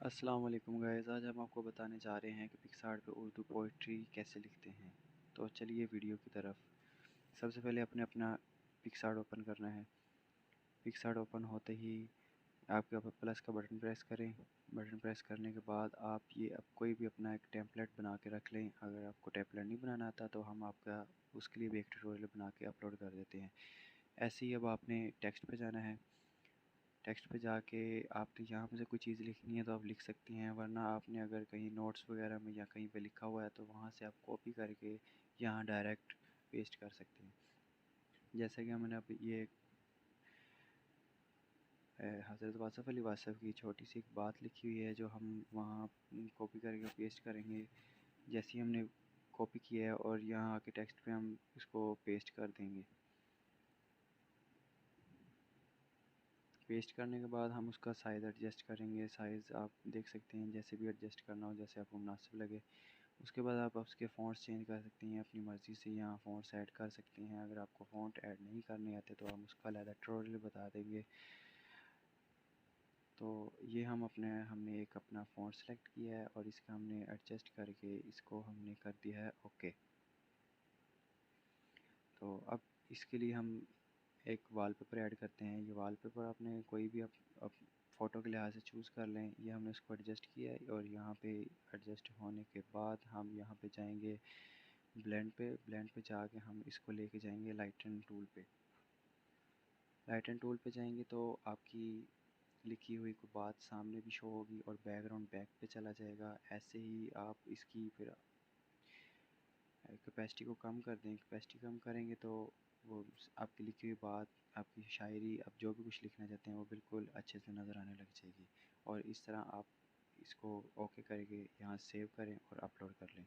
السلام علیکم گائز، آج ہم آپ کو بتانے جا رہے ہیں کہ پکسارٹ پہ اردو پوئٹری کیسے لکھتے ہیں۔ تو چلیے ویڈیو کی طرف۔ سب سے پہلے اپنا پکسارٹ اوپن کرنا ہے۔ پکسارٹ اوپن ہوتے ہی آپ کے پلس کا بٹن پریس کریں۔ بٹن پریس کرنے کے بعد آپ کوئی بھی اپنا ایک ٹیمپلیٹ بنا کے رکھ لیں۔ اگر آپ کو ٹیمپلیٹ نہیں بنانا آتا تو ہم آپ کا اس کے لیے بھی ایک ٹیوٹوریل بنا کے اپلوڈ کر دیتے ہیں۔ ایسے ہی اب آپ نے ٹیکسٹ پہ جانا ہے۔ ٹیکسٹ پہ جا کے آپ نے یہاں پہ سے کوئی چیز لکھنی ہے تو آپ لکھ سکتی ہیں، ورنہ آپ نے اگر کہیں نوٹس وغیرہ میں یا کہیں پہ لکھا ہوا ہے تو وہاں سے آپ کاپی کر کے یہاں ڈائریکٹ پیسٹ کر سکتے ہیں۔ جیسا کہ ہم نے اب یہ حضرت واصف علی واصف کی چھوٹی سی ایک بات لکھی ہوئی ہے جو ہم وہاں کاپی کر کے پیسٹ کریں گے۔ جیسی ہم نے کاپی کیا ہے اور یہاں آ کے ٹیکسٹ پہ ہم اس کو پیسٹ کر دیں گے۔ پیسٹ کرنے کے بعد ہم اس کا سائز ایڈجسٹ کریں گے۔ سائز آپ دیکھ سکتے ہیں، جیسے بھی ایڈجسٹ کرنا ہو، جیسے آپ کو مناسب لگے۔ اس کے بعد آپ اس کے فونٹس چینج کر سکتے ہیں اپنی مرضی سے، یہاں فونٹس ایڈ کر سکتے ہیں۔ اگر آپ کو فونٹ ایڈ نہیں کرنے آتے تو ہم اس کا علیحدہ ٹیوٹوریل بتا دیں گے۔ تو یہ ہم نے ایک اپنا فونٹ سلیکٹ کیا ہے اور اس کا ہم نے ایڈجسٹ کر کے اس کو ہم نے کر دیا ہے اوکے۔ تو اب اس کے لیے ہم ایک وال پیپر ایڈ کرتے ہیں۔ یہ وال پیپر آپ نے کوئی بھی فوٹو کے لحاظ سے چوز کر لیں۔ یہ ہم نے اس کو ایڈجسٹ کیا ہے اور یہاں پہ ایڈجسٹ ہونے کے بعد ہم یہاں پہ جائیں گے بلینڈ پہ جا کے ہم اس کو لے کے جائیں گے لائٹن ٹول پہ۔ لائٹن ٹول پہ جائیں گے تو آپ کی لکھی ہوئی کو بات سامنے بھی شو ہوگی اور بیک گراؤنڈ بیک پہ چلا جائے گا۔ ایسے ہی آپ اس کی پھر کیپیسٹی کو کم کر دیں۔ کیپیسٹی کم کریں گے تو وہ آپ کی لکھی ہوئی بات، آپ کی شاعری، آپ جو بھی کچھ لکھنا چاہتے ہیں وہ بالکل اچھے سے نظر آنے لگ جائے گی۔ اور اس طرح آپ اس کو اوکے کر کے یہاں سیو کریں اور اپلوڈ کر لیں۔